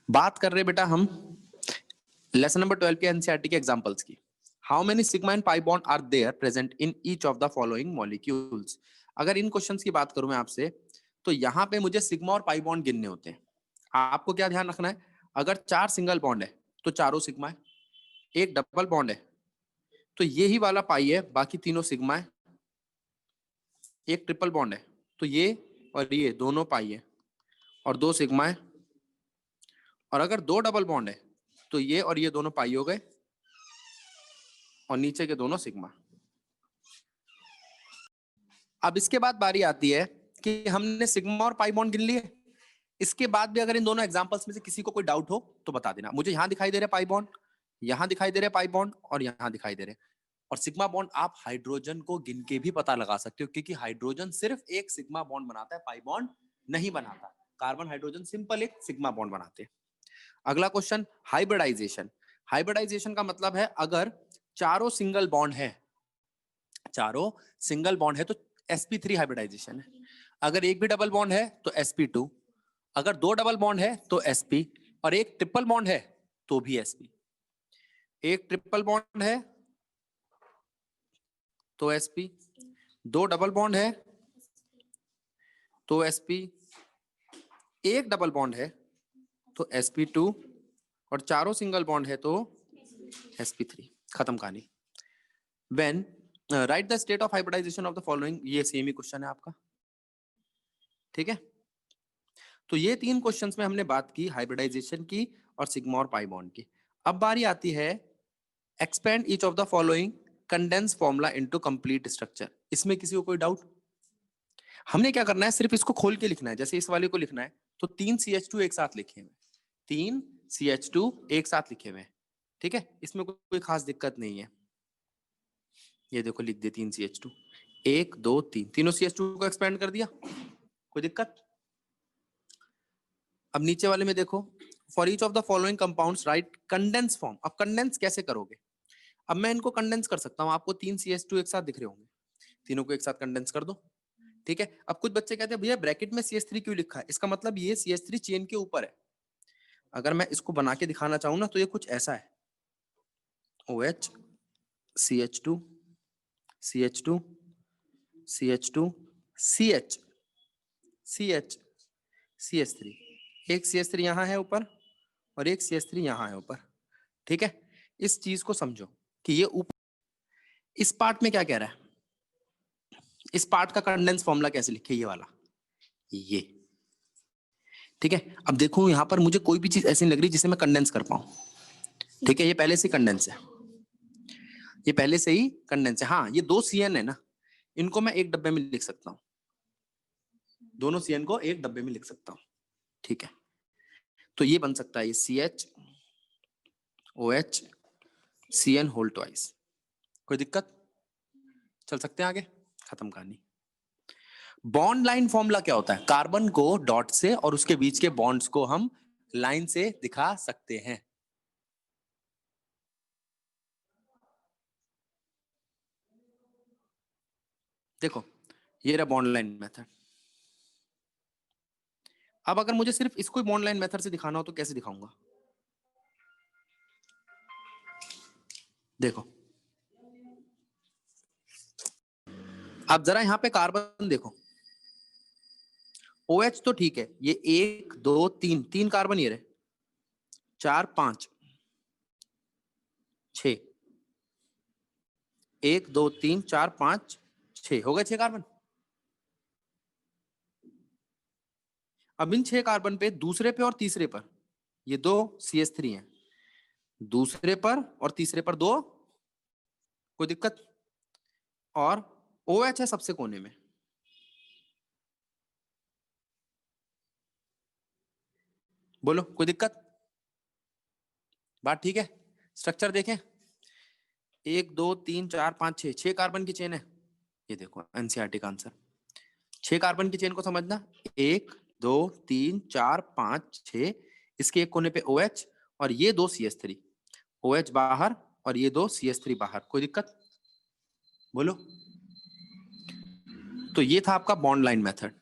बात कर रहे बेटा हम लेसन नंबर 12 के एनसीईआरटी के एग्जांपल्स की। How many sigma and pi bond are there present in each of the following molecules. अगर इन क्वेश्चंस की बात करूं मैं आपसे, तो यहाँ पे मुझे सिग्मा और पाई बॉन्ड गिनने होते हैं। आपको क्या ध्यान रखना है, अगर 4 सिंगल बॉन्ड है तो चारों सिग्मा है, एक डबल बॉन्ड है तो ये ही वाला पाई है, बाकी तीनों सिग्मा है, एक ट्रिपल बॉन्ड है तो ये और ये दोनों पाई है और 2 सिग्मा है, और अगर 2 डबल बॉन्ड है तो ये और ये दोनों पाई हो गए और नीचे के दोनों सिग्मा। अब इसके बाद बारी आती है कि हमने सिग्मा और पाई बॉन्ड गिन लिए। इसके बाद भी अगर इन दोनों एग्जांपल्स में से किसी को कोई डाउट हो तो बता देना। मुझे यहां दिखाई दे रहा है पाई बॉन्ड, यहां दिखाई दे रहा है पाई बॉन्ड और यहां दिखाई दे रहे हैं। और सिग्मा बॉन्ड आप हाइड्रोजन को गिन के भी पता लगा सकते हो, क्योंकि हाइड्रोजन सिर्फ एक सिग्मा बॉन्ड बनाता है, पाई बॉन्ड नहीं बनाता। कार्बन हाइड्रोजन सिंपल एक सिग्मा बॉन्ड बनाते हैं। अगला क्वेश्चन, हाइब्रिडाइजेशन। हाइब्रिडाइजेशन का मतलब है अगर चारों सिंगल बॉन्ड है, चारों सिंगल बॉन्ड है तो sp3 हाइब्रिडाइजेशन है। अगर एक भी डबल बॉन्ड है तो sp2, अगर 2 डबल बॉन्ड है तो sp, और एक ट्रिपल बॉन्ड है तो भी sp। एक ट्रिपल बॉन्ड है तो sp, 2 डबल बॉन्ड है तो sp, एक डबल बॉन्ड है तो sp2, और चारों सिंगल बॉन्ड है तो sp3। खत्म कहानी। When write the state of hybridization of the following, ये सेम ही क्वेश्चन है आपका, ठीक है। तो ये 3 क्वेश्चंस में हमने बात की हाइब्रिडाइजेशन की और सिग्मा और पाई बॉन्ड की। अब बारी आती है expand each of the following condense formula into complete structure. इसमें किसी को कोई डाउट? हमने क्या करना है, सिर्फ इसको खोल के लिखना है। जैसे इस वाले को लिखना है तो 3 CH2 एक साथ लिखे हुए, 3 CH2 एक साथ लिखे हुए, ठीक है। इसमें कोई खास दिक्कत नहीं है। ये देखो लिख दे 3 CH2, 1 2 3, तीनों CH2 को एक्सपेंड कर दिया, कोई दिक्कत? अब नीचे वाले में देखो, for each of the following compounds right condense form. अब कंडेंस कैसे करोगे? अब मैं इनको कंडेंस कर सकता हूं। आपको 3 CH2 एक साथ दिख रहे होंगे, तीनों को एक साथ कंडेंस कर दो, ठीक है। अब कुछ बच्चे कहते हैं भैया ब्रैकेट में CH3 क्यों लिखा है? इसका मतलब ये CH3 चेन के ऊपर है। अगर मैं इसको बना के दिखाना चाहूँ ना तो ये कुछ ऐसा है, OH CH2 CH2 CH2 CH CH CH3, एक CH3 यहाँ है ऊपर और एक CH3 यहाँ है ऊपर, ठीक है। इस चीज को समझो कि ये ऊपर इस पार्ट में क्या कह रहा है, इस पार्ट का कंडेंस फॉर्मूला कैसे लिखे, ये वाला, ये, ठीक है। अब देखो यहां पर मुझे कोई भी चीज ऐसी नहीं लग रही जिसे मैं कंडेंस कर पाऊं, ठीक है। ये पहले से कंडेंस है, ये पहले से ही कंडेंस है। हाँ, ये 2 CN है ना, इनको मैं एक डब्बे में लिख सकता हूं, दोनों CN को एक डब्बे में लिख सकता हूं, ठीक है। तो ये बन सकता है ये CH OH CN whole twice. कोई दिक्कत? चल सकते हैं आगे, खत्म कहानी। बॉन्ड लाइन फॉर्मूला क्या होता है? कार्बन को डॉट से और उसके बीच के बॉन्ड्स को हम लाइन से दिखा सकते हैं। देखो ये रहा बॉन्ड लाइन मेथड। अब अगर मुझे सिर्फ इसको बॉन्ड लाइन मेथड से दिखाना हो तो कैसे दिखाऊंगा? देखो अब जरा यहां पे कार्बन देखो, OH तो ठीक है, ये 1 2 3, 3 कार्बन ये रहे, 4 5 6, 1 2 3 4 5 6, हो गए 6 कार्बन। अब इन 6 कार्बन पे दूसरे पे और तीसरे पर ये 2 CH3 हैं, दूसरे पर और तीसरे पर 2, कोई दिक्कत? और OH है सबसे कोने में, बोलो कोई दिक्कत? बात ठीक है? स्ट्रक्चर देखें, 1 2 3 4 5 6, 6 कार्बन की चेन है। ये देखो एनसीईआरटी का आंसर, 6 कार्बन की चेन को समझना, 1 2 3 4 5 6, इसके एक कोने पे OH और ये 2 CH3, OH बाहर और ये 2 CH3 बाहर, कोई दिक्कत? बोलो। तो ये था आपका बॉन्ड लाइन मेथड।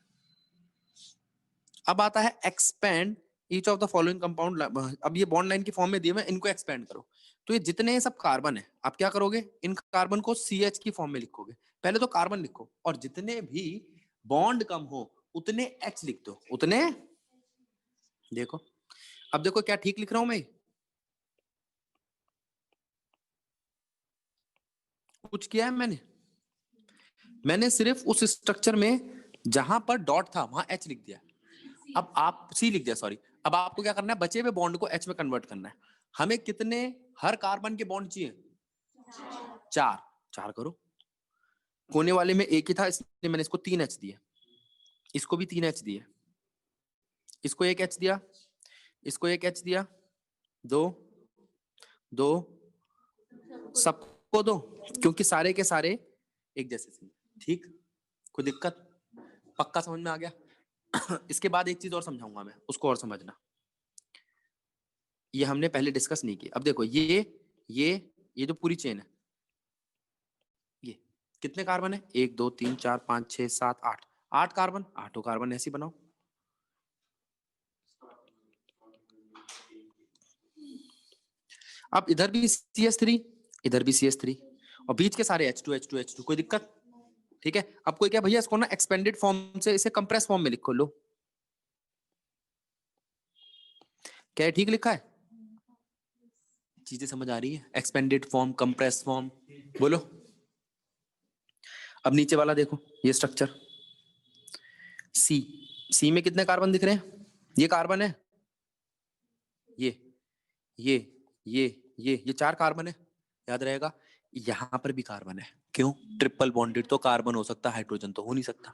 अब आता है expand each of the following compound, अब ये बॉन्ड लाइन की फॉर्म में दिए हुए, इनको एक्सपेंड करो। तो ये जितने सब कार्बन है, आप क्या करोगे, इन कार्बन को CH की फॉर्म में लिखोगे। पहले तो कार्बन लिखो, और जितने भी बॉन्ड कम हो उतने H लिख दो, उतने। देखो, अब देखो क्या ठीक लिख रहा हूं मैं, कुछ किया है मैंने सिर्फ उस स्ट्रक्चर में जहां पर डॉट था वहां H लिख दिया। अब आप C लिख दिया, सॉरी। अब आपको क्या करना है, बचे हुए बॉन्ड को H में कन्वर्ट करना है। हमें कितने हर कार्बन के बॉन्ड चाहिए, 4। 4 करो, कोने वाले में एक ही था इसलिए मैंने इसको 3 H दिए, इसको भी 3 H दिए, इसको 1 H दिया, इसको 1 H दिया, 2 2 सबको दो, क्योंकि सारे के सारे एक जैसे थे। ठीक, कोई दिक्कत, पक्का समझ में आ गया। इसके बाद एक चीज और समझाऊंगा मैं, उसको और समझना, ये हमने पहले डिस्कस नहीं की। अब देखो ये जो पूरी चेन है, ये कितने कार्बन है, 1 2 3 4 5 6 7 8, 8 कार्बन, 8 कार्बन ऐसे बनाओ। अब इधर भी CH3, इधर भी CH3, और बीच के सारे H2 H2 H2, कोई दिक्कत? ठीक है। अब कोई क्या भैया इसको ना एक्सपेंडेड फॉर्म से इसे कंप्रेस फॉर्म में लिखो, लो क्या है, ठीक लिखा है? चीजें समझ आ रही है? एक्सपेंडेड फॉर्म, कंप्रेस फॉर्म, बोलो। अब नीचे वाला देखो, ये स्ट्रक्चर सी में कितने कार्बन दिख रहे हैं, ये कार्बन है, ये ये ये 4 कार्बन है, याद रहेगा। यहां पर भी कार्बन है, क्यों? ट्रिपल बॉन्डेड तो कार्बन हो सकता, हाइड्रोजन तो हो नहीं सकता,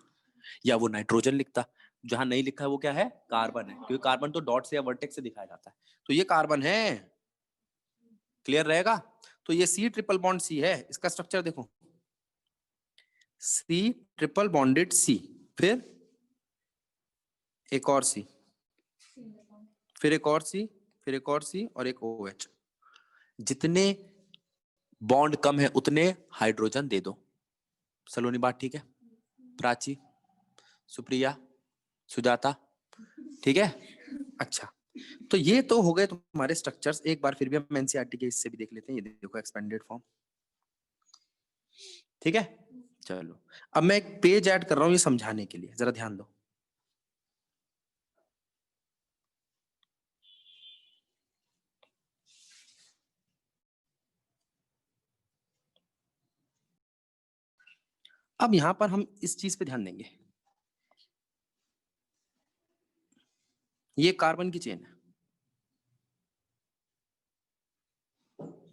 या वो नाइट्रोजन लिखता। जहां नहीं लिखा है वो क्या है, कार्बन है, क्योंकि कार्बन तो डॉट से या वर्टेक्स से दिखाया जाता है। तो ये कार्बन है, क्लियर रहेगा। तो ये C ट्रिपल बॉन्ड C है, इसका स्ट्रक्चर देखो, C ट्रिपल बॉन्डेड C, फिर एक और C, फिर एक और C, फिर एक और C, और एक OH। जितने बॉन्ड कम है उतने हाइड्रोजन दे दो। सलोनी बात ठीक है? प्राची, सुप्रिया, सुजाता, ठीक है? अच्छा, तो ये तो हो गए तुम्हारे स्ट्रक्चर्स। एक बार फिर भी हम एनसीईआरटी के इससे भी देख लेते हैं। ये देखो एक्सपेंडेड फॉर्म, ठीक है? चलो, अब मैं एक पेज ऐड कर रहा हूं ये समझाने के लिए, जरा ध्यान दो। अब यहां पर हम इस चीज पे ध्यान देंगे, ये कार्बन की चेन है,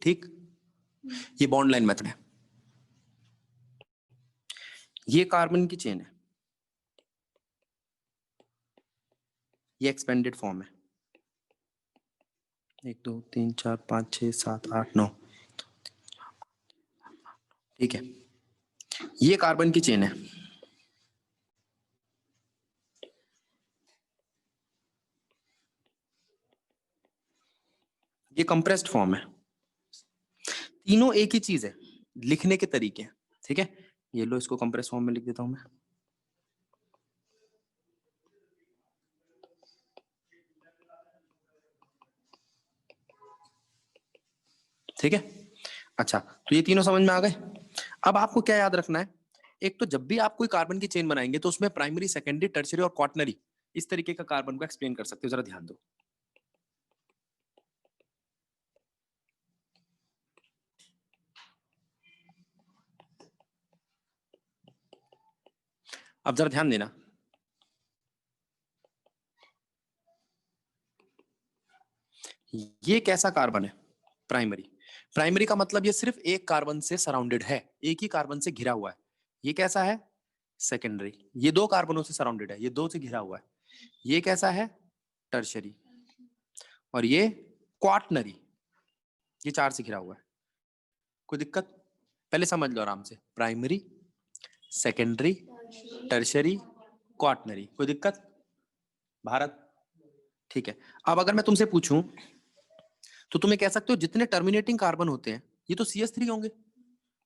ठीक? ये बॉन्ड लाइन मेथड है, ये कार्बन की चेन है, ये एक्सपेंडेड फॉर्म है। 1 2 3 4 5 6 7 8 9, ठीक है? ये कार्बन की चेन है, ये कंप्रेस्ड फॉर्म है। तीनों एक ही चीज है, लिखने के तरीके हैं, ठीक है? ये लो, इसको कंप्रेस फॉर्म में लिख देता हूं मैं, ठीक है? अच्छा, तो ये तीनों समझ में आ गए। अब आपको क्या याद रखना है, एक तो जब भी आप कोई कार्बन की चेन बनाएंगे तो उसमें प्राइमरी, सेकेंडरी, टर्शियरी और क्वाटनरी, इस तरीके का कार्बन को एक्सप्लेन कर सकते हो, जरा ध्यान दो। अब जरा ध्यान देना, ये कैसा कार्बन है, प्राइमरी। प्राइमरी का मतलब ये सिर्फ एक कार्बन से सराउंडेड है, एक ही कार्बन से घिरा हुआ है। ये कैसा है, सेकेंडरी, ये 2 कार्बनों से सराउंडेड है, ये 2 से घिरा हुआ है। ये कैसा है, टर्शियरी, और ये क्वाटनरी, ये 4 से घिरा हुआ है। कोई दिक्कत? पहले समझ लो आराम से, प्राइमरी, सेकेंडरी, टर्शियरी, क्वाटनरी, कोई दिक्कत? भारत, ठीक है। अब अगर मैं तुमसे पूछूं तो तुम्हें कह सकते हो जितने टर्मिनेटिंग कार्बन होते हैं ये तो CH3 होंगे,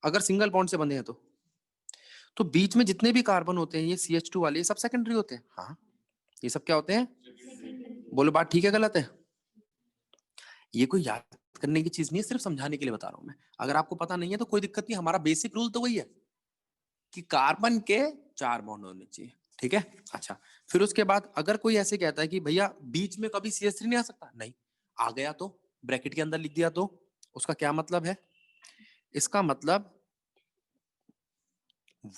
अगर सिंगल बॉन्ड से बंधे हैं तो बीच में जितने भी कार्बन होते हैं ये CH2 वाले, ये सब सेकेंडरी होते हैं। हाँ, ये सब क्या होते हैं, बोलो बात ठीक है गलत है? ये कोई याद करने की चीज नहीं है, सिर्फ समझाने के लिए बता रहा हूं मैं। अगर आपको पता नहीं है तो कोई दिक्कत नहीं, हमारा बेसिक रूल तो वही है कि कार्बन के 4 बॉन्ड होने चाहिए, ठीक है। अच्छा, फिर उसके बाद अगर कोई ऐसे कहता है कि भैया बीच में कभी CH3 नहीं आ सकता, नहीं आ गया तो ब्रैकेट के अंदर लिख दिया, तो उसका क्या मतलब है? इसका मतलब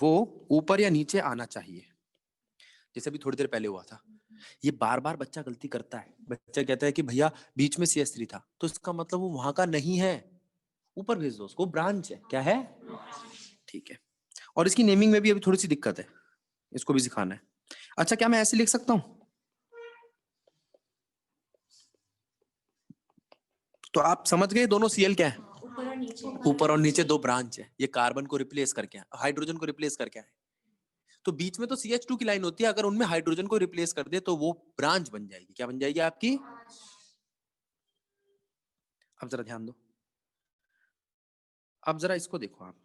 वो ऊपर या नीचे आना चाहिए, जैसे अभी थोड़ी देर पहले हुआ था। ये बार बार बच्चा गलती करता है, बच्चा कहता है कि भैया बीच में CH3 था, तो इसका मतलब वो वहां का नहीं है, ऊपर भेज दो उसको, ब्रांच है, क्या है, ठीक है। और इसकी नेमिंग में भी अभी थोड़ी सी दिक्कत है, इसको भी सिखाना है। अच्छा, क्या मैं ऐसे लिख सकता हूं? तो आप समझ गए दोनों Cl क्या है? ऊपर और नीचे 2 ब्रांच है, ये कार्बन को रिप्लेस करके हाइड्रोजन को रिप्लेस करके आए। तो बीच में तो CH2 की लाइन होती है, अगर उनमें हाइड्रोजन को रिप्लेस कर दे तो वो ब्रांच बन जाएगी। क्या बन जाएगी आपकी? अब जरा ध्यान दो, अब जरा इसको देखो आप,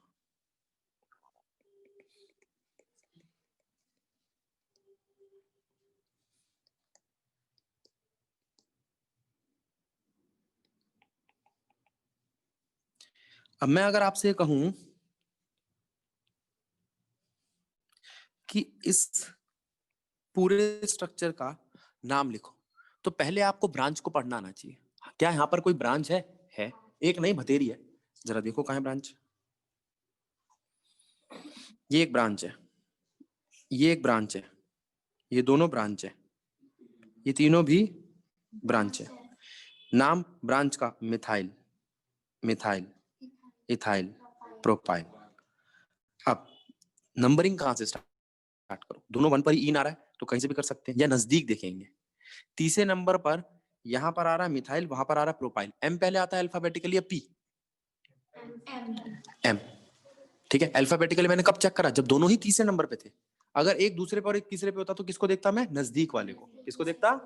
अब मैं अगर आपसे कहूं कि इस पूरे स्ट्रक्चर का नाम लिखो, तो पहले आपको ब्रांच को पढ़ना आना चाहिए। क्या यहाँ पर कोई ब्रांच है? है, एक नहीं भतेरी है। जरा देखो कहाँ है ब्रांच। ये एक ब्रांच है, ये एक ब्रांच है, ये दोनों ब्रांच है, ये तीनों भी ब्रांच है। नाम ब्रांच का मिथाइल, मिथाइल, इथाइल, प्रोपाइल। अब नंबरिंग कहां से स्टार्ट करो? दोनों 1 पर ही इन आ रहा है तो कहीं से भी कर सकते हैं, या नजदीक देखेंगे। तीसरे नंबर पर यहां पर आ रहा है मिथाइल, वहां पर आ रहा है प्रोपाइल। एम पहले आता है अल्फाबेटिकली या पी? एम, ठीक है। अल्फाबेटिकली मैंने कब चेक करा? जब दोनों ही तीसरे नंबर पे थे। अगर एक दूसरे पर और एक तीसरे पे होता तो किसको देखता मैं? नजदीक वाले को। किसको देखता?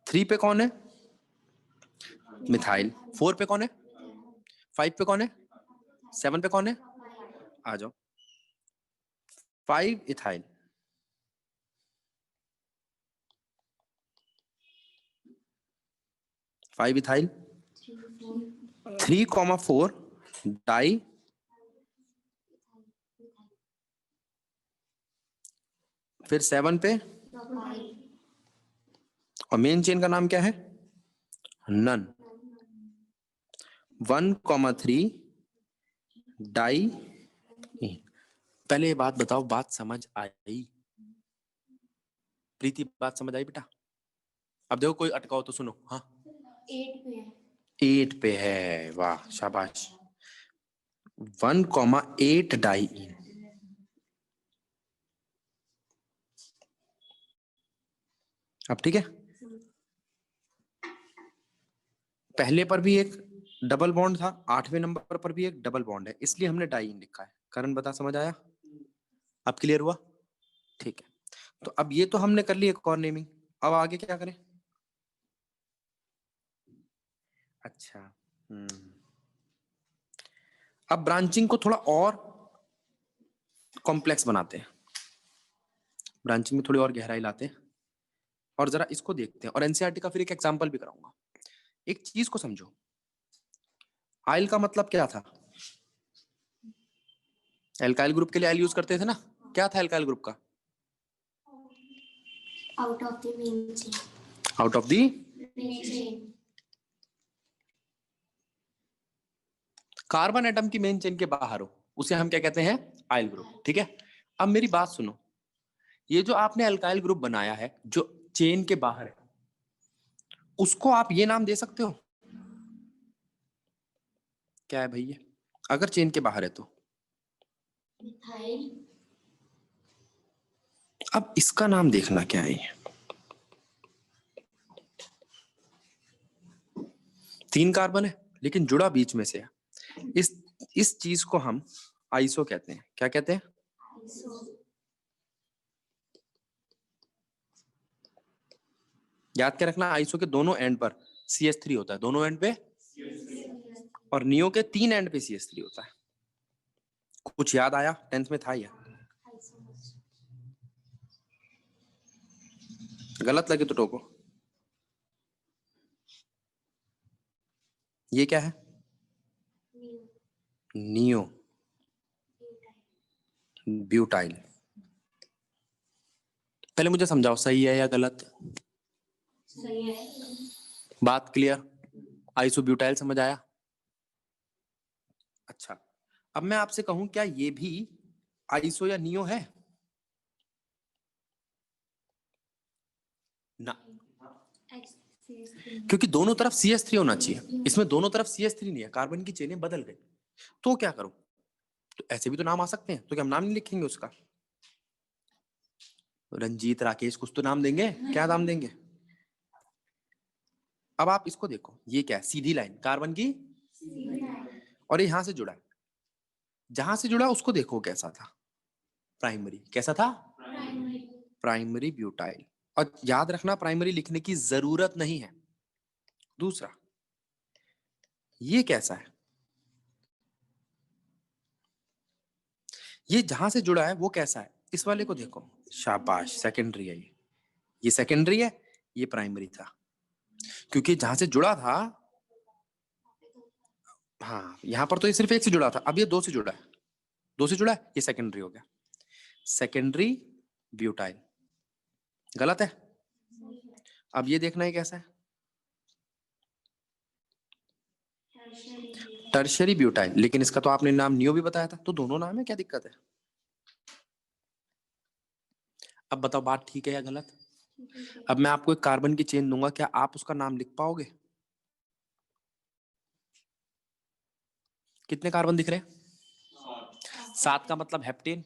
3 पे कौन है? मिथाइल। 4 पे कौन है? 5 पे कौन है? 7 पे कौन है? आ जाओ, 5 इथाइल, 5 इथाइल, 3,4 डाई, फिर 7 पे, और मेन चेन का नाम क्या है? नन। 1,3 डाई। पहले ये बात बताओ, बात समझ आई? प्रीति बात समझ आई बेटा? अब देखो कोई अटका हो तो सुनो। हाँ, 8 पे है, 8 पे है, वाह शाबाश। 1,8 डाई इन। अब ठीक है, पहले पर भी एक डबल बॉन्ड था, 8वें नंबर पर भी एक डबल बॉन्ड है, इसलिए हमने डाई इन लिखा है। करण बता, समझ आया? अब क्लियर हुआ? ठीक है, तो अब ये तो हमने कर ली एक और नेमिंग। अब आगे क्या करें? अच्छा, अब ब्रांचिंग को थोड़ा और कॉम्प्लेक्स बनाते हैं, ब्रांचिंग में थोड़ी और गहराई लाते हैं, और जरा इसको देखते हैं। और एनसीईआरटी का फिर एक एग्जांपल भी कराऊंगा। एक चीज को समझो, आइल का मतलब क्या था? एल्काइल ग्रुप के लिए आइल यूज करते थे ना, क्या था एल्काइल ग्रुप का? Out of the main chain, out of the main chain. Carbon atom की मेन चेन के बाहर हो उसे हम क्या कहते हैं? आइल ग्रुप, ठीक है। अब मेरी बात सुनो, ये जो आपने अल्काइल ग्रुप बनाया है जो चेन के बाहर है, उसको आप ये नाम दे सकते हो? क्या है भैया? अगर चेन के बाहर है तो मिथाइल। अब इसका नाम देखना क्या है। 3 कार्बन है लेकिन जुड़ा बीच में से है। इस चीज को हम आइसो कहते हैं। क्या कहते हैं? आइसो। याद क्या रखना, आइसो के दोनों एंड पर CH3 होता है, दोनों एंड पे, और नियो के 3 एंड पे CH3 होता है। कुछ याद आया? 10th में था या गलत लगे तो टोको। ये क्या है? Neo butyl. पहले मुझे समझाओ सही है या गलत? सही है। बात क्लियर? आइसोब्यूटाइल समझ आया? अच्छा, अब मैं आपसे कहूं क्या ये भी आइसो या नियो है? ना, क्योंकि दोनों तरफ CH3 होना चाहिए, इसमें दोनों तरफ CH3 नहीं है, कार्बन की चेनें बदल गई। तो क्या करूं? तो ऐसे भी तो नाम आ सकते हैं, तो क्या हम नाम नहीं लिखेंगे उसका? रंजीत, राकेश, कुछ तो नाम देंगे। क्या नाम देंगे? अब आप इसको देखो, ये क्या है? सीधी लाइन कार्बन की, और ये यहां से जुड़ा है। जहां से जुड़ा उसको देखो कैसा था? प्राइमरी। कैसा था? Primary butyl. और याद रखना प्राइमरी लिखने की जरूरत नहीं है। दूसरा, ये कैसा है? ये जहां से जुड़ा है वो कैसा है? इस वाले को देखो, शाबाश, सेकेंडरी है ये सेकेंडरी है, ये प्राइमरी था। क्योंकि जहां से जुड़ा था, हाँ यहां पर तो ये सिर्फ एक से जुड़ा था, अब ये दो से जुड़ा है, दो से जुड़ा है, ये सेकेंडरी हो गया, सेकेंडरी ब्यूटाइल। गलत है? अब ये देखना है कैसा है? Tertiary butyl. लेकिन इसका तो आपने नाम नियो भी बताया था, तो दोनों नाम है, क्या दिक्कत है? अब बताओ बात ठीक है या गलत? अब मैं आपको एक कार्बन की चेन दूंगा, क्या आप उसका नाम लिख पाओगे? कितने कार्बन दिख रहे हैं? 7 का मतलब हेप्टेन,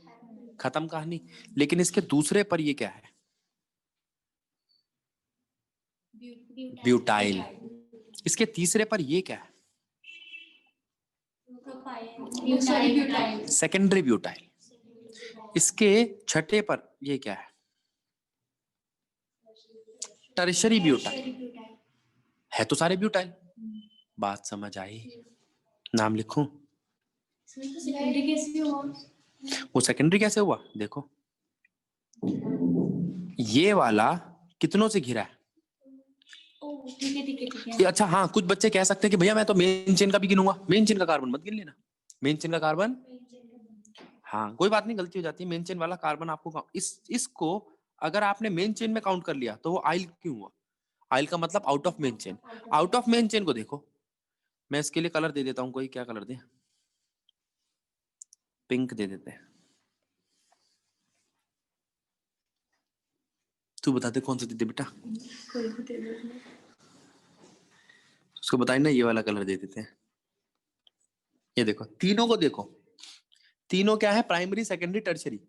खत्म कहानी। लेकिन इसके दूसरे पर ये क्या है? ब्यूटाइल। इसके तीसरे पर ये क्या है? Secondary butyl. इसके छठे पर ये क्या है? Tertiary butyl. है तो सारे ब्यूटाइल। बात समझ आई? नाम लिखूं? वो सेकेंडरी कैसे हुआ? देखो, ये वाला कितनों से घिरा है? ठीक है। अच्छा हाँ, कुछ बच्चे कह सकते हैं कि भैया मैं तो मेन चेन का भी गिनूंगा। मेन चेन का कार्बन मत गिन लेना। मेन चेन का कार्बन, हाँ कोई बात नहीं, गलती हो जाती है। मेन चेन वाला कार्बन आपको इसको अगर आपने मेन चेन में काउंट कर लिया तो वो आइल क्यों हुआ? आइल का मतलब out of main chain. Out of main chain को देखो, मैं इसके लिए कलर दे देता हूँ। कोई क्या कलर दे? पिंक दे देते हैं। तू बता दे कौन सा दे दे बेटा? उसको बताए ना, ये वाला कलर दे देते हैं। ये देखो, तीनों को देखो, तीनों क्या है? Primary, secondary, tertiary.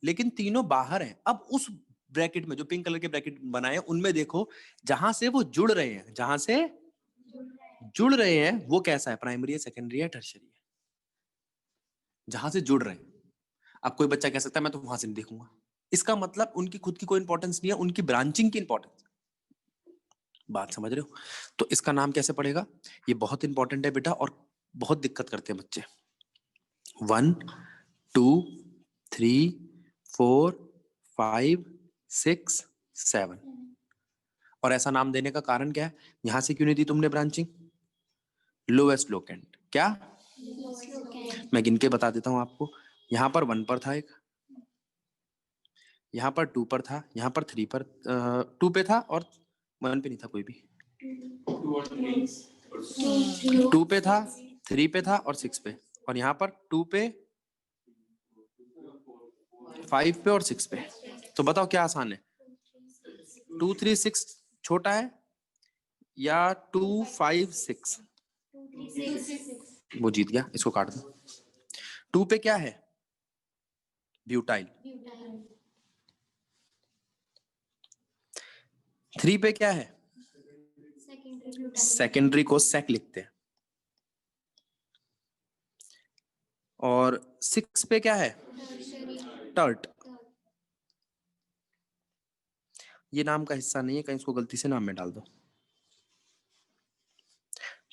लेकिन तीनों बाहर हैं। अब उस ब्रैकेट में जो पिंक कलर के ब्रैकेट बनाए हैं उनमें देखो, जहां से वो जुड़ रहे हैं, जहां से जुड़ रहे हैं वो कैसा है? प्राइमरी है, सेकेंडरी है, टर्शरी है? जहां से जुड़ रहे हैं। अब कोई बच्चा कह सकता है मैं तो वहां से नहीं देखूंगा। इसका मतलब उनकी खुद की कोई इंपॉर्टेंस नहीं है, उनकी ब्रांचिंग की इंपॉर्टेंस। बात समझ रहे हो? तो इसका नाम कैसे पड़ेगा? ये बहुत इंपॉर्टेंट है बेटा, और बहुत दिक्कत करते हैं बच्चे। 1 2 3 4 5 6 7। और ऐसा नाम देने का कारण क्या है? यहां से क्यों नहीं दी तुमने ब्रांचिंग? Lowest locant. क्या? मैं गिन के बता देता हूं आपको। यहां पर 1 पर था एक, यहाँ पर 2 पर था, यहाँ पर 3 पर 2 पे था, और 1 पे नहीं था कोई भी। 2 पे था, 3 पे था और 6 पे, और यहाँ पर 2 पे, 5 पे और 6 पे। तो बताओ क्या आसान है? 2 3 6 छोटा है या 2 5 6? वो जीत गया, इसको काट दो। 2 पे क्या है? ब्यूटाइल। 3 पे क्या है? सेकेंडरी को सेक लिखते हैं। और 6 पे क्या है? टर्ट। ये नाम का हिस्सा नहीं है, कहीं इसको गलती से नाम में डाल दो।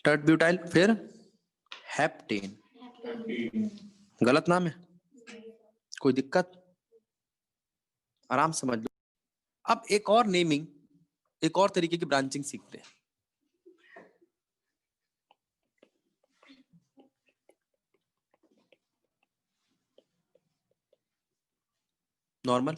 टर्ट ब्यूटाइल, फिर हेप्टेन। गलत नाम है? कोई दिक्कत? आराम से समझ लो। अब एक और नेमिंग, एक और तरीके की ब्रांचिंग सीखते हैं। नॉर्मल,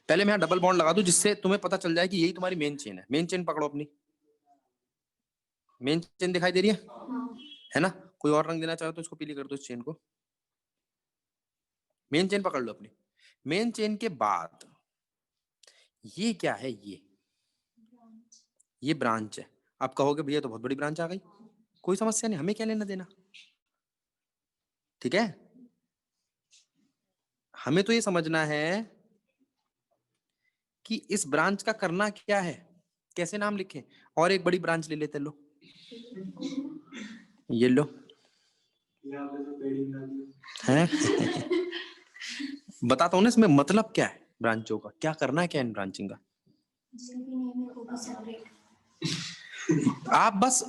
पहले मैं यहां डबल बॉन्ड लगा दूं जिससे तुम्हें पता चल जाए कि यही तुम्हारी मेन चेन है। मेन चेन पकड़ो अपनी, मेन चेन दिखाई दे रही है ना? कोई और रंग देना चाहो तो इसको पीली कर दो इस चेन को। मेन चेन पकड़ लो अपनी। मेन चेन के बाद ये क्या है? ये ब्रांच है। आप कहोगे भैया तो बहुत बड़ी ब्रांच आ गई, कोई समस्या नहीं, हमें क्या लेना देना, ठीक है? हमें तो ये समझना है कि इस ब्रांच का करना क्या है, कैसे नाम लिखें। और एक बड़ी ब्रांच ले लेते, लो ये लो है। बताता हूँ ना इसमें मतलब क्या है, ब्रांचों का क्या करना है, क्या इन ब्रांचिंग का। आप बस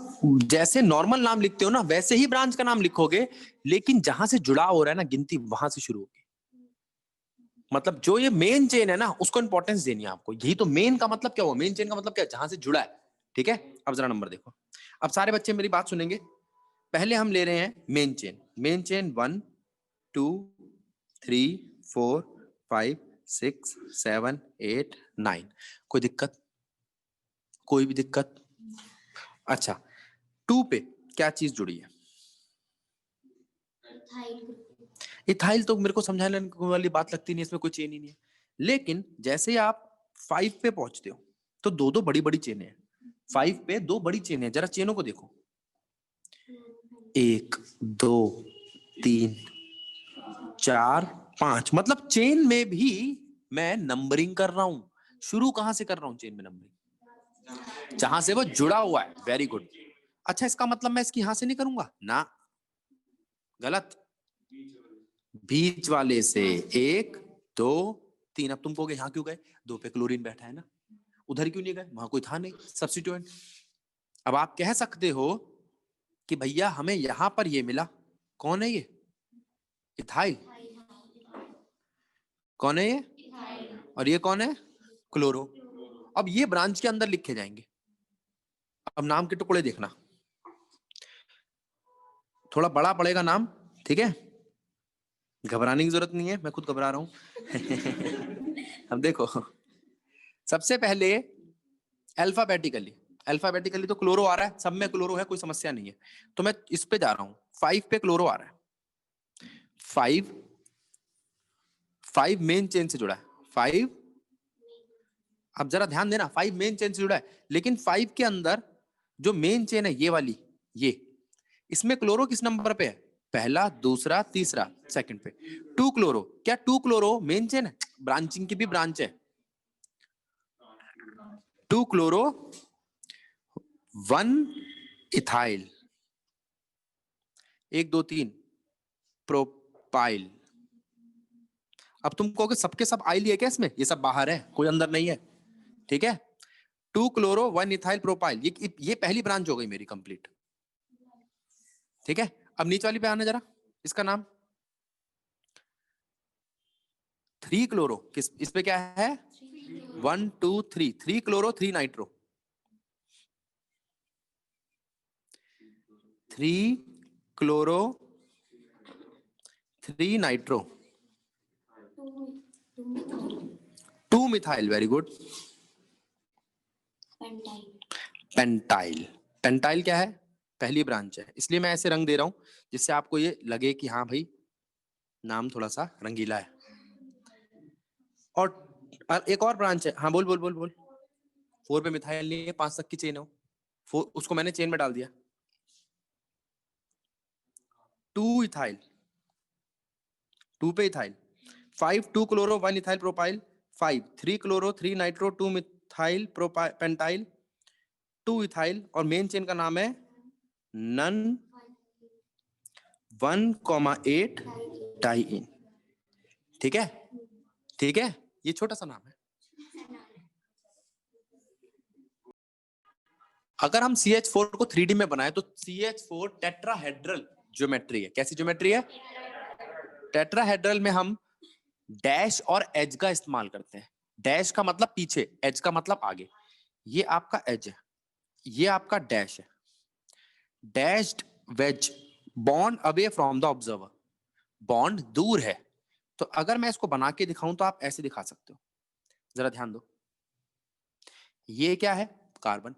जैसे नॉर्मल नाम लिखते हो ना वैसे ही ब्रांच का नाम लिखोगे, लेकिन जहां से जुड़ा हो रहा है ना गिनती वहां से शुरू होगी। मतलब जो ये मेन चेन है ना उसको इंपॉर्टेंस देनी है आपको। यही तो मेन का मतलब क्या हुआ, मेन चेन का मतलब क्या है? जहां से जुड़ा है, ठीक है? अब जरा नंबर देखो, अब सारे बच्चे मेरी बात सुनेंगे। पहले हम ले रहे हैं मेन चेन। Main chain 1 2 3 4 5 6 7 8 9। कोई दिक्कत? कोई भी दिक्कत? अच्छा, 2 पे क्या चीज जुड़ी है? इथाइल तो मेरे को समझाने वाली बात लगती नहीं, इसमें कोई चेन ही नहीं है। लेकिन जैसे ही आप 5 पे पहुंचते हो तो दो दो बड़ी बड़ी चेनें हैं। 5 पे दो बड़ी चेनें हैं, जरा चेनों को देखो। 1 2 3 4 5, मतलब चेन में भी मैं नंबरिंग कर रहा हूं। शुरू कहां से कर रहा हूं चेन में नंबरिंग? जहां से वो जुड़ा हुआ है। Very good. अच्छा, इसका मतलब मैं इसकी यहां से नहीं करूंगा ना, गलत। बीच वाले से 1 2 3। अब तुम कहोगे यहां क्यों गए? 2 पे क्लोरीन बैठा है ना, उधर क्यों नहीं गए? वहां कोई था नहीं सब्स्टिट्यूएंट। अब आप कह सकते हो कि भैया हमें यहां पर ये मिला, कौन है ये? इथाइल। कौन है ये? और ये कौन है? क्लोरो। अब ये ब्रांच के अंदर लिखे जाएंगे। अब नाम के टुकड़े देखना, थोड़ा बड़ा पड़ेगा नाम, ठीक है? घबराने की जरूरत नहीं है, मैं खुद घबरा रहा हूं। अब देखो, सबसे पहले अल्फाबेटिकली, अल्फाबेटिकली तो क्लोरो आ रहा है, सब में क्लोरो है, कोई समस्या नहीं है। तो मैं इस पे जा रहा हूं, 5 पे क्लोरो आ रहा है। 5 मेन चेन से जुड़ा है। 5, अब जरा ध्यान देना, 5 मेन चेन से जुड़ा है, लेकिन 5 के अंदर जो मेन चेन है ये वाली, ये इसमें क्लोरो किस नंबर पे है? पहला, दूसरा, तीसरा, सेकंड पे। 2 क्लोरो। क्या 2 क्लोरो मेन चेन है? ब्रांचिंग की भी ब्रांच है। 2 क्लोरो 1 इथाइल, 1 2 3 प्रोपाइल। अब तुम कहोगे सबके सब आइल है क्या इसमें? ये सब बाहर है, कोई अंदर नहीं है, ठीक है? 2 क्लोरो 1 इथाइल प्रोपाइल, ये पहली ब्रांच हो गई मेरी कंप्लीट, ठीक है? अब नीचे वाली पे आना जरा, इसका नाम 3 क्लोरो, किस इस पे क्या है? 1 2 3, 3 chloro 3 nitro, 3 chloro 3 nitro, 2 methyl. Very good. Pentyl. Pentyl क्या है? पहली ब्रांच है, इसलिए मैं ऐसे रंग दे रहा हूं जिससे आपको ये लगे कि हाँ भाई नाम थोड़ा सा रंगीला है। और एक और ब्रांच है। हाँ बोल बोल बोल बोल। 4 पे मिथाइल नहीं है, 5 तक की चेन हो। 4 उसको मैंने चेन में डाल दिया। 2 इथाइल, 2 पे ethyl. 5 2 chloro 1 ethyl propyl. 5 3 chloro 3 nitro 2 methyl pentyl 2 ethyl. और मेन चेन का नाम है नन 1,8 डाइइन, ठीक है? ठीक है, ये छोटा सा नाम है। अगर हम CH4 को 3D में बनाए तो CH4 टेट्राहेड्रल ज्योमेट्री है। कैसी ज्योमेट्री है? टेट्राहेड्रल में हम डैश और एज का इस्तेमाल करते हैं। डैश का मतलब पीछे, एज का मतलब आगे। ये आपका एज है, ये आपका डैश है। Dashed wedge bond away from the observer, bond दूर है। तो अगर मैं इसको बना के दिखाऊं तो आप ऐसे दिखा सकते हो, जरा ध्यान दो। ये क्या है? कार्बन।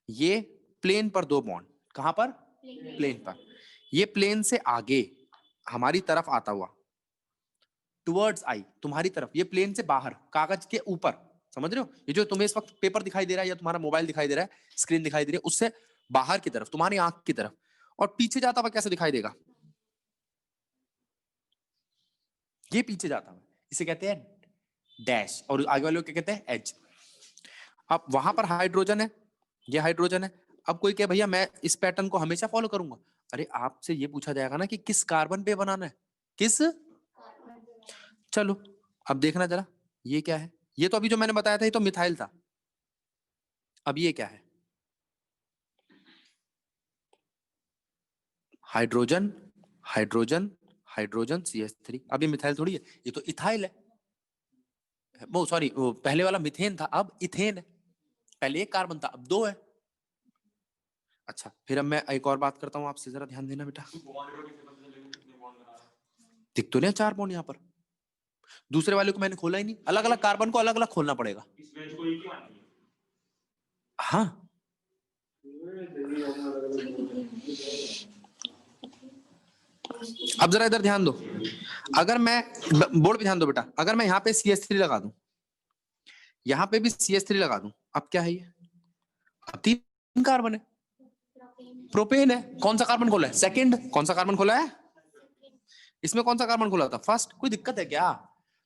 ये प्लेन पर दो बॉन्ड, कहां पर? प्लेन पर। ये प्लेन से आगे हमारी तरफ आता हुआ, टुवर्ड्स आई, तुम्हारी तरफ। ये प्लेन से बाहर, कागज के ऊपर, समझ रहे हो? ये जो तुम्हें इस वक्त पेपर दिखाई दे रहा है या तुम्हारा मोबाइल दिखाई दे रहा है, स्क्रीन दिखाई दे रही है, उससे बाहर की तरफ, तुम्हारी आंख की तरफ। और पीछे जाता हुआ कैसे दिखाई देगा? ये पीछे जाता हुआ, इसे कहते हैं डैश, और आगे वाले को क्या कहते हैं? एज। अब वहां पर हाइड्रोजन है, ये हाइड्रोजन है। अब कोई कहे भैया मैं इस पैटर्न को हमेशा फॉलो करूंगा, अरे आपसे ये पूछा जाएगा ना कि किस कार्बन पे बनाना है, किस। चलो अब देखना जरा, ये क्या है? ये तो अभी जो मैंने बताया था ये तो मिथाइल था। अब ये क्या है? Hydrogen, hydrogen, hydrogen, CH3। अब ये मिथाइल थोड़ी है, ये तो इथाइल है। वो सॉरी, वो पहले वाला मिथेन था, अब इथेन है। पहले एक कार्बन था, अब दो है। अच्छा, फिर अब मैं एक और बात करता हूँ आपसे, जरा ध्यान देना बेटा। दिख तो नहीं 4 बॉन्ड यहाँ पर? दूसरे वाले को मैंने खोला ही नहीं, अलग अलग कार्बन को अलग अलग खोलना पड़ेगा। हाँ, अब जरा इधर ध्यान दो। अगर मैं, बोर्ड पे ध्यान दो बेटा, अगर मैं यहाँ पे CH3 लगा दूं, यहाँ पे भी CH3 लगा दूं, अब क्या है ये? अब 3 कार्बन है, प्रोपेन है। कौन सा कार्बन खोला है? सेकंड। कौन सा कार्बन खोला है? इसमें कौन सा कार्बन खोला था? फर्स्ट। कोई दिक्कत है क्या?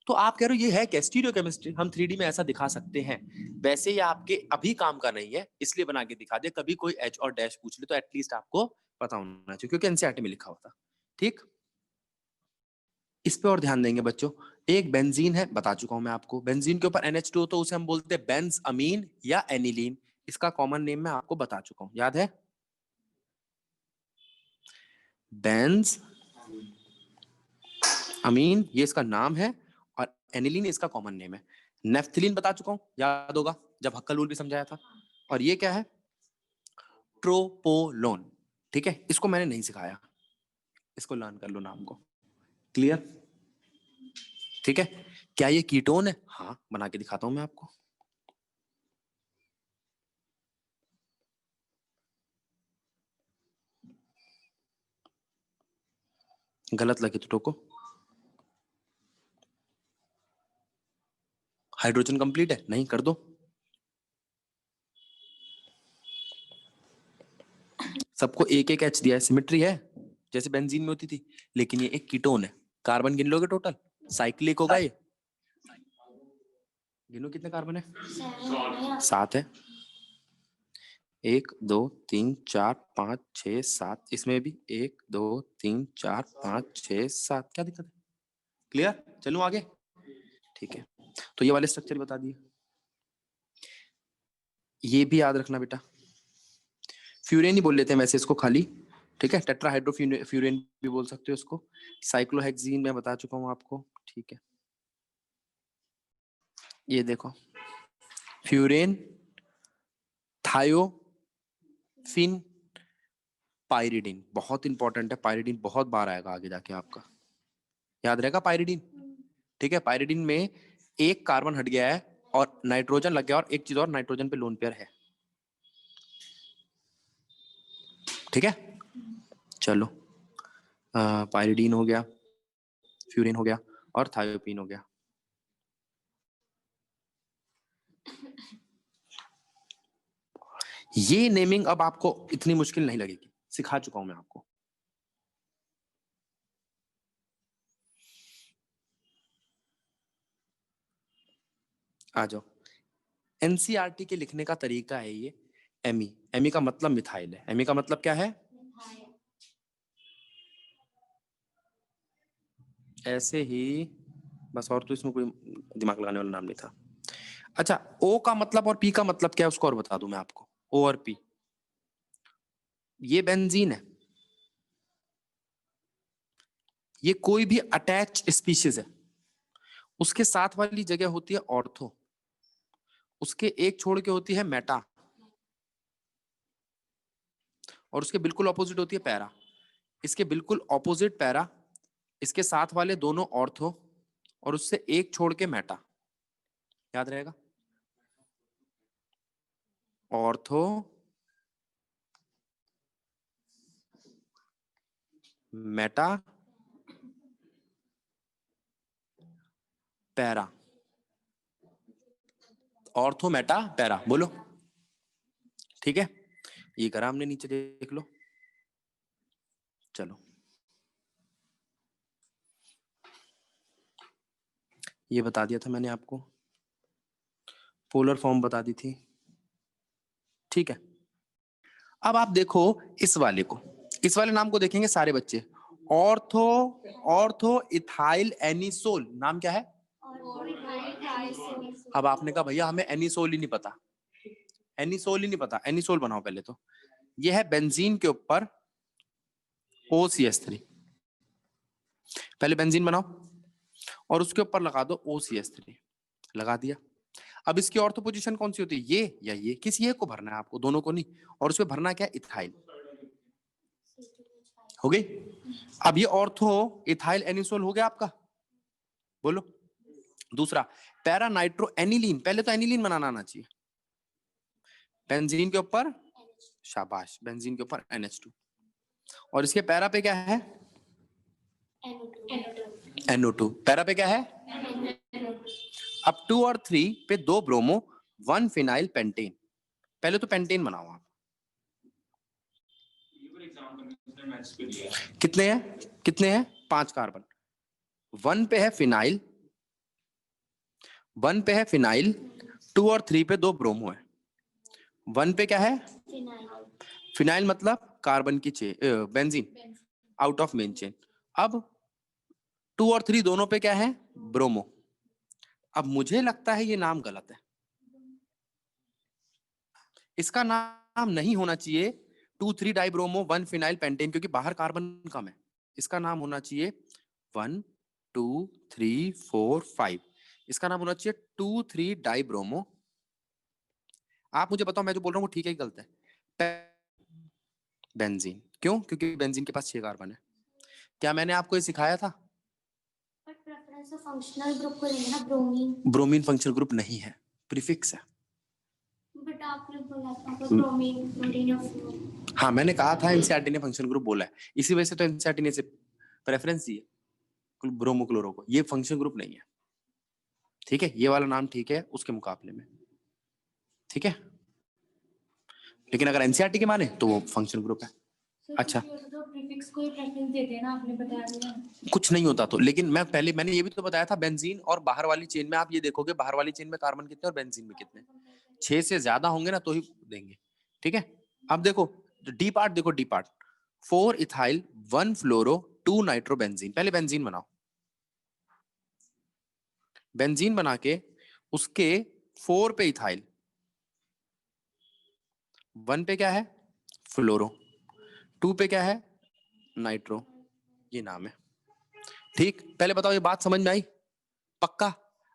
तो आप कह रहे हो ये है क्या? Stereo chemistry. हम 3D में ऐसा दिखा सकते हैं। वैसे ये आपके अभी काम का नहीं है, इसलिए बना के दिखा दे। कभी कोई एच और डैश पूछ ले तो एटलीस्ट आपको पता होना चाहिए, क्योंकि एनसीईआरटी में लिखा होता। ठीक, इस पे और ध्यान देंगे बच्चों। एक बेंजीन है, बता चुका हूं मैं आपको। बेंजीन के ऊपर NH2 तो उसे हम बोलते हैं बेंज अमीन या एनिलीन। इसका कॉमन नेम मैं आपको बता चुका हूं, याद है? बेंज अमीन, ये इसका नाम है, और एनिलीन इसका कॉमन नेम है। नेफ्थलीन बता चुका हूं, याद होगा, जब हक्कल रूल भी समझाया था। और ये क्या है? ट्रोपोलोन। ठीक है, इसको मैंने नहीं सिखाया, इसको लर्न कर लो नाम को। क्लियर? ठीक है, क्या ये कीटोन है? हाँ, बना के दिखाता हूं मैं आपको। गलत लगे तो टोको। हाइड्रोजन कंप्लीट है? नहीं, कर दो। सबको एक एक H दिया है, सिमेट्री है जैसे बेंजीन में होती थी, लेकिन ये एक कीटोन है। कार्बन गिन लोगे टोटल? साइक्लिक होगा ये। गिनो कितने कार्बन है? 7 है। 1 2 3 4 5 6 7, इसमें भी 1 2 3 4 5 6 7। क्या दिक्कत है? क्लियर? चलूं आगे? ठीक है, तो ये वाले स्ट्रक्चर बता दिए। ये भी याद रखना बेटा, फ्यूरेन ही बोल लेते हैं वैसे इसको खाली। ठीक है, टेट्राहाइड्रोफ्यूरेन भी बोल सकते हो इसको। साइक्लोहेक्सीन मैं बता चुका हूं आपको। ठीक है, ये देखो, फ्यूरेन, थायोफिन, पाइरिडीन। बहुत इंपॉर्टेंट है पाइरिडीन, बहुत बार आएगा आगे जाके आपका, याद रहेगा पाइरिडीन। ठीक है, पाइरिडीन में एक कार्बन हट गया है और नाइट्रोजन लग गया, और एक चीज और, नाइट्रोजन पे लोन पेयर है। ठीक है, चलो, पाइरिडीन हो गया, फ्यूरिन हो गया, और थायोपीन हो गया। ये नेमिंग अब आपको इतनी मुश्किल नहीं लगेगी, सिखा चुका हूं मैं आपको। आ जाओ, एनसीईआरटी के लिखने का तरीका है ये। एमी, एमी का मतलब मिथाइल है। एमी का मतलब क्या है? ऐसे ही बस, और तो इसमें कोई दिमाग लगाने वाला नाम नहीं था। अच्छा, ओ का मतलब और पी का मतलब क्या है उसको और बता दूं मैं आपको। ओ और पी, ये बेंजीन है, ये कोई भी अटैच स्पीशीज है, उसके साथ वाली जगह होती है ऑर्थो, उसके एक छोड़ के होती है मेटा, और उसके बिल्कुल ऑपोजिट होती है पैरा। इसके बिल्कुल ऑपोजिट पैरा, इसके साथ वाले दोनों ऑर्थो, और उससे एक छोड़ के मेटा। याद रहेगा, ortho Meta para, ortho Meta para, बोलो। ठीक है, ये करा हमने, नीचे देख लो। चलो, ये बता दिया था मैंने आपको, पोलर फॉर्म बता दी थी। ठीक है, अब आप देखो इस वाले को, इस वाले नाम को देखेंगे सारे बच्चे, ऑर्थो ऑर्थो इथाइल एनिसोल, नाम क्या है? अब आपने कहा भैया हमें एनिसोल ही नहीं पता, एनिसोल ही नहीं पता, एनिसोल बनाओ पहले तो। ये है बेंजीन के ऊपर OCH3, पहले बेंजीन बनाओ और उसके ऊपर लगा दो OCH3, लगा दिया। अब इसकी ऑर्थो पोजीशन कौन सी होती है, ये या ये? किस ये को भरना है आपको, दोनों को नहीं, और उसमें भरना क्या है, इथाइल। हो गई। अब ये ऑर्थो इथाइल एनिसोल हो गया आपका, बोलो। दूसरा पैरा नाइट्रो एनिलीन, पहले तो एनिलीन बनाना आना चाहिए, बेंजीन के ऊपर, शाबाश, बेंजीन के ऊपर NH2, और इसके पैरा पे क्या है, NO2, पैरा पे क्या है, अब 2 और 3 पे 2 ब्रोमो 1 फिनाइल पेंटेन, पहले तो पेंटेन बनाओ आप। कितने हैं, कितने हैं, 5 कार्बन, 1 पे है फिनाइल, 1 पे है फिनाइल, 2 और 3 पे 2 ब्रोमो है, 1 पे क्या है, फिनाइल मतलब कार्बन की chain, benzene out of main chain. अब 2 और 3 दोनों पे क्या है, ब्रोमो। अब मुझे लगता है ये नाम गलत है, इसका नाम नहीं होना चाहिए 2,3 डाइब्रोमो 1 फिनाइल पेंटेन, क्योंकि बाहर कार्बन कम है। इसका नाम होना चाहिए 1 2 3 4 5, इसका नाम होना चाहिए 2,3 डाइब्रोमो। आप मुझे बताओ मैं जो बोल रहा हूँ ठीक है कि गलत है? बेंजीन, क्यों? क्योंकि बेंजीन के पास 6 कार्बन है। क्या मैंने आपको ये सिखाया था? फंक्शनल ग्रुप को लेंगे ना, ब्रोमीन। ब्रोमीन फंक्शनल ग्रुप नहीं है, प्रीफिक्स है। बट आपने बोला था ब्रोमीन प्रोटीन ऑफ, हाँ मैंने कहा था एनसीईआरटी ने फंक्शनल ग्रुप बोला है, इसी वजह से तो एनसीईआरटी ने इसे प्रेफरेंस दी है ब्रोमो क्लोरो को, ये फंक्शनल ग्रुप नहीं है। ठीक है, ये वाला नाम ठीक है उसके मुकाबले में, ठीक है, लेकिन अगर एनसीईआरटी के माने तो वो फंक्शनल ग्रुप है। अच्छा, तो प्रीफिक्स को ही प्रेफरेंस देते हैं ना, आपने बताया दिया कुछ नहीं होता तो, लेकिन मैं पहले मैंने ये भी तो बताया था, बेंजीन और बाहर वाली चेन में आप ये देखोगे, बाहर वाली चेन में कार्बन कितने और बेंजीन में कितने, 6 से ज्यादा होंगे ना तो ही देंगे। ठीक है, अब देखो डी पार्ट, देखो डी पार्ट, 4 इथाइल 1 फ्लोरो 2 नाइट्रो बेंजीन, पहले बेंजीन बनाओ, बेंजीन बना के उसके 4 पे इथाइल, 1 पे क्या है, फ्लोरो, 2 पे क्या है, नाइट्रो, ये नाम है। ठीक, पहले बताओ ये बात समझ में आई? पक्का?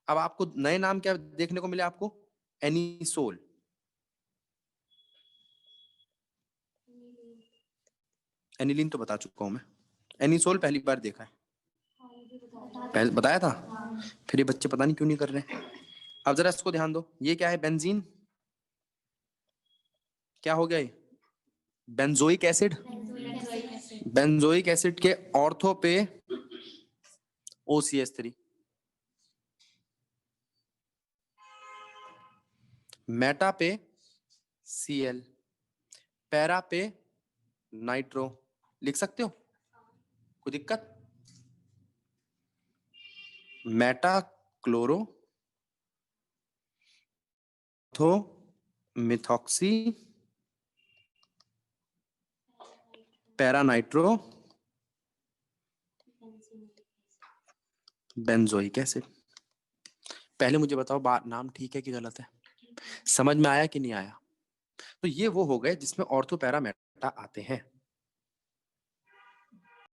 अब आपको नए नाम क्या देखने को मिले आपको? एनिसोल, एनिलीन तो बता चुका हूं मैं, एनिसोल पहली बार देखा है, पहले बताया था, फिर ये बच्चे पता नहीं क्यों नहीं कर रहे। अब जरा इसको ध्यान दो, ये क्या है, बेंजीन, क्या हो गया ये, बेंजोइक एसिड, बेंजोइक एसिड के ऑर्थो पे OCH3, मेटा पे Cl, पैरा पे नाइट्रो, लिख सकते हो, कोई दिक्कत? मेटा क्लोरो थो methoxy para nitro benzoic acid. पहले मुझे बताओ नाम ठीक है कि गलत है, समझ में आया कि नहीं आया? तो ये वो हो गए जिसमें ऑर्थो पैरा मेटा डाटा आते हैं।